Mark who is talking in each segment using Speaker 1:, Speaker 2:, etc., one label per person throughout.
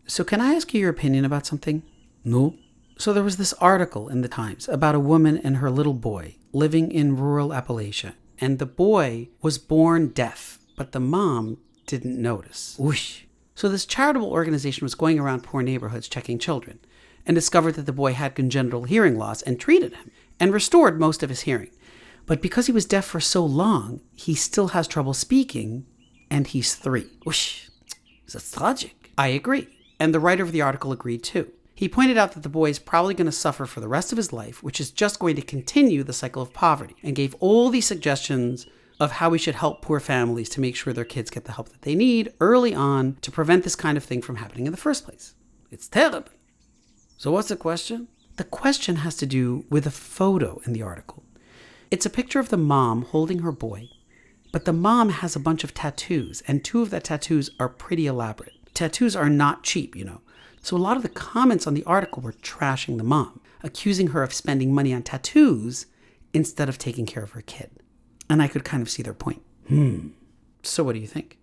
Speaker 1: So can I ask you your opinion about something? No. So there was this article in the Times about a woman and her little boy living in rural Appalachia. And the boy was born deaf, but the mom didn't notice. Whoosh. So this charitable organization was going around poor neighborhoods checking children and discovered that the boy had congenital hearing loss and treated him and restored most of his hearing. But because he was deaf for so long, he still has trouble speaking, and he's 3. Whoosh. That's tragic. I agree. And the writer of the article agreed too. He pointed out that the boy is probably going to suffer for the rest of his life, which is just going to continue the cycle of poverty, and gave all these suggestions of how we should help poor families to make sure their kids get the help that they need early on to prevent this kind of thing from happening in the first place. It's terrible. So what's the question? The question has to do with a photo in the article. It's a picture of the mom holding her boy, but the mom has a bunch of tattoos, and 2 of the tattoos are pretty elaborate. Tattoos are not cheap, you know. So a lot of the comments on the article were trashing the mom, accusing her of spending money on tattoos instead of taking care of her kid. And I could kind of see their point. So what do you think?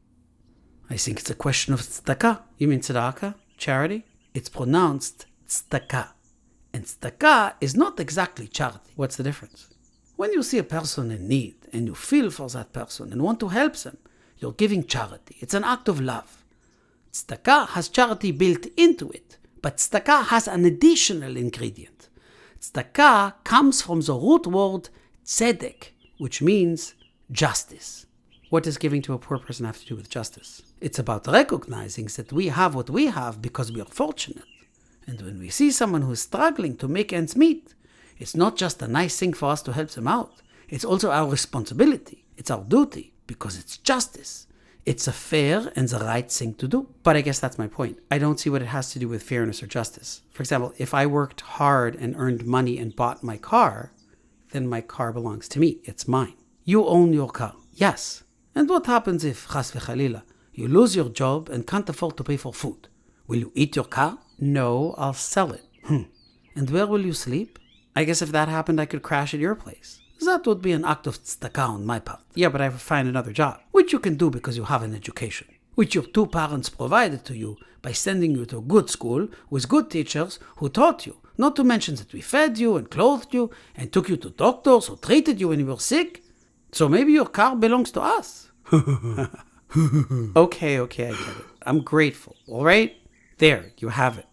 Speaker 1: I think it's a question of tzedakah. You mean tzedakah? Charity? It's pronounced tzedakah. And tzedakah is not exactly charity. What's the difference? When you see a person in need and you feel for that person and want to help them, you're giving charity. It's an act of love. Tzedakah has charity built into it, but tzedakah has an additional ingredient. Tzedakah comes from the root word tzedek, which means justice. What does giving to a poor person have to do with justice? It's about recognizing that we have what we have because we are fortunate. And when we see someone who's struggling to make ends meet, it's not just a nice thing for us to help them out. It's also our responsibility. It's our duty because it's justice. It's a fair and the right thing to do. But I guess that's my point. I don't see what it has to do with fairness or justice. For example, if I worked hard and earned money and bought my car, then my car belongs to me. It's mine. You own your car. Yes. And what happens if, chas v'chalila, you lose your job and can't afford to pay for food? Will you eat your car? No, I'll sell it. And where will you sleep? I guess if that happened, I could crash at your place. That would be an act of tzedakah on my part. Yeah, but I would find another job, which you can do because you have an education, which your 2 parents provided to you by sending you to a good school with good teachers who taught you. Not to mention that we fed you and clothed you and took you to doctors who treated you when you were sick. So maybe your car belongs to us. Okay, I get it. I'm grateful, all right? There, you have it.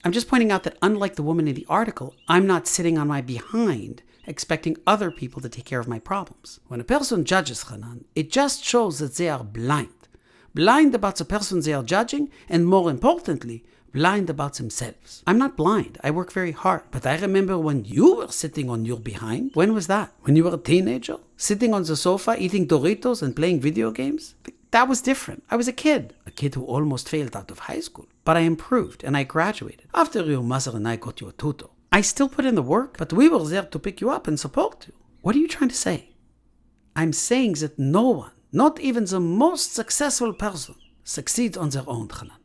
Speaker 1: I'm just pointing out that unlike the woman in the article, I'm not sitting on my behind expecting other people to take care of my problems. When a person judges, Hanan, it just shows that they are blind. Blind about the person they are judging, and more importantly, blind about themselves. I'm not blind. I work very hard. But I remember when you were sitting on your behind. When was that? When you were a teenager? Sitting on the sofa, eating Doritos and playing video games? That was different. I was a kid who almost failed out of high school. But I improved and I graduated. After your mother and I got you a tutor. I still put in the work, but we were there to pick you up and support you. What are you trying to say? I'm saying that no one, not even the most successful person, succeeds on their own, Hanan.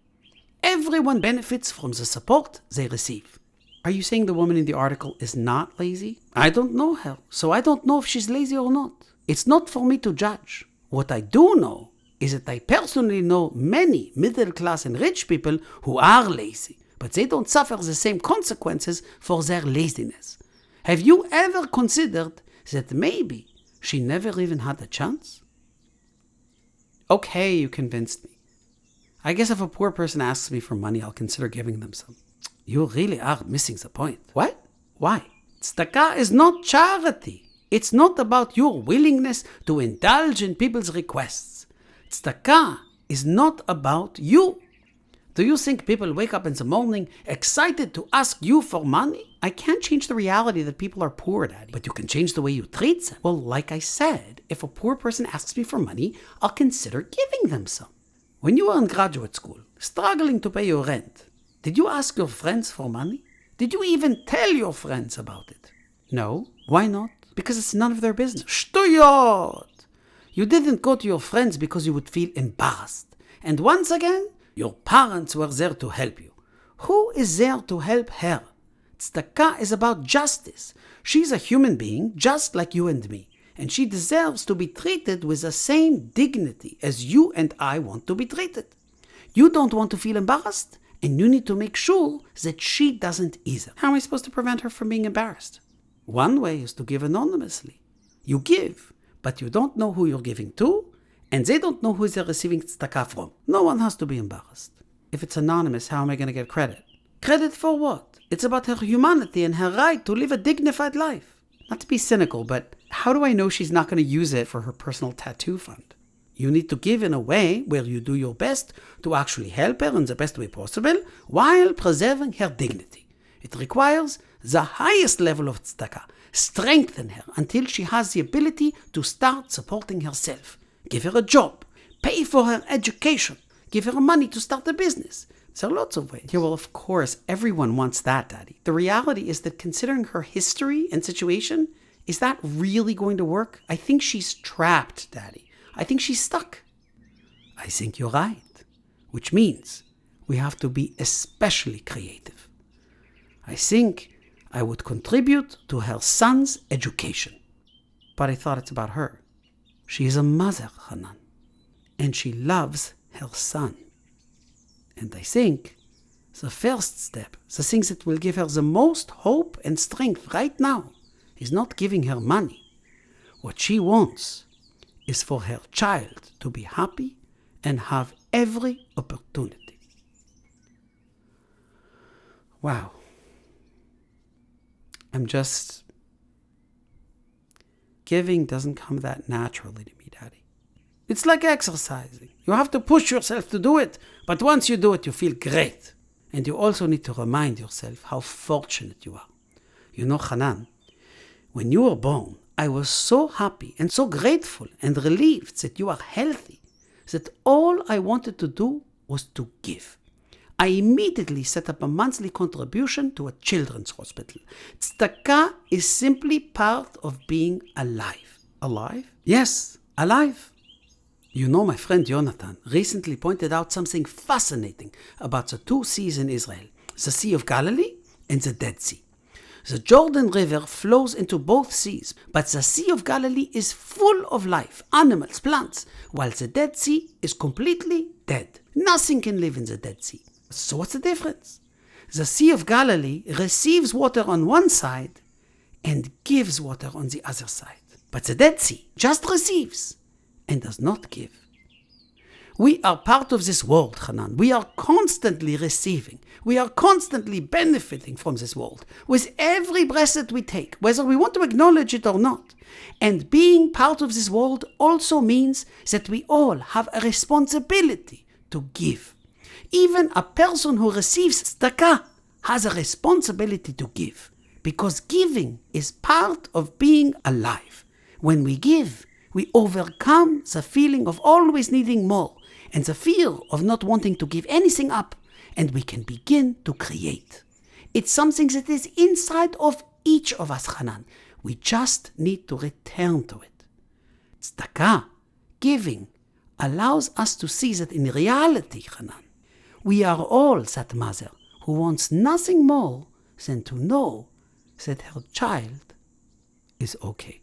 Speaker 1: Everyone benefits from the support they receive. Are you saying the woman in the article is not lazy? I don't know her, so I don't know if she's lazy or not. It's not for me to judge. What I do know is that I personally know many middle-class and rich people who are lazy, but they don't suffer the same consequences for their laziness. Have you ever considered that maybe she never even had a chance? Okay, you convinced me. I guess if a poor person asks me for money, I'll consider giving them some. You really are missing the point. What? Why? Tzedakah is not charity. It's not about your willingness to indulge in people's requests. Tzedakah is not about you. Do you think people wake up in the morning excited to ask you for money? I can't change the reality that people are poor, Daddy, but you can change the way you treat them. Well, like I said, if a poor person asks me for money, I'll consider giving them some. When you were in graduate school, struggling to pay your rent, did you ask your friends for money? Did you even tell your friends about it? No. Why not? Because it's none of their business. Shtuyot! You didn't go to your friends because you would feel embarrassed. And once again, your parents were there to help you. Who is there to help her? Tzedakah is about justice. She's a human being just like you and me. And she deserves to be treated with the same dignity as you and I want to be treated. You don't want to feel embarrassed, And you need to make sure that she doesn't either. How am I supposed to prevent her from being embarrassed? One way is to give anonymously. You give, but you don't know who you're giving to, and they don't know who they're receiving tzedakah from. No one has to be embarrassed. If it's anonymous, how am I going to get credit? Credit for what? It's about her humanity and her right to live a dignified life. Not to be cynical, but how do I know she's not going to use it for her personal tattoo fund? You need to give in a way where you do your best to actually help her in the best way possible while preserving her dignity. It requires the highest level of tzedakah. Strengthen her until she has the ability to start supporting herself. Give her a job. Pay for her education. Give her money to start a business. There are lots of ways. Yeah, well, of course, everyone wants that, Daddy. The reality is that considering her history and situation, is that really going to work? I think she's trapped, Daddy. I think she's stuck. I think you're right. Which means we have to be especially creative. I think I would contribute to her son's education. But I thought it's about her. She is a mother, Hanan. And she loves her son. And I think the first step, the thing that will give her the most hope and strength right now, is not giving her money. What she wants is for her child to be happy and have every opportunity. Wow. Giving doesn't come that naturally to me, Daddy. It's like exercising. You have to push yourself to do it, but once you do it, you feel great. And you also need to remind yourself how fortunate you are. You know, Hanan, when you were born, I was so happy and so grateful and relieved that you are healthy, that all I wanted to do was to give. I immediately set up a monthly contribution to a children's hospital. Tzedakah is simply part of being alive. Alive? Yes, alive. You know, my friend Jonathan recently pointed out something fascinating about the two seas in Israel, the Sea of Galilee and the Dead Sea. The Jordan River flows into both seas, but the Sea of Galilee is full of life, animals, plants, while the Dead Sea is completely dead. Nothing can live in the Dead Sea. So what's the difference? The Sea of Galilee receives water on one side and gives water on the other side. But the Dead Sea just receives and does not give. We are part of this world, Hanan. We are constantly receiving. We are constantly benefiting from this world with every breath that we take, whether we want to acknowledge it or not. And being part of this world also means that we all have a responsibility to give. Even a person who receives tzedakah has a responsibility to give, because giving is part of being alive. When we give, we overcome the feeling of always needing more and the fear of not wanting to give anything up, and we can begin to create. It's something that is inside of each of us, Hanan. We just need to return to it. Tzedakah, giving, allows us to see that in reality, Hanan, we are all that mother who wants nothing more than to know that her child is okay.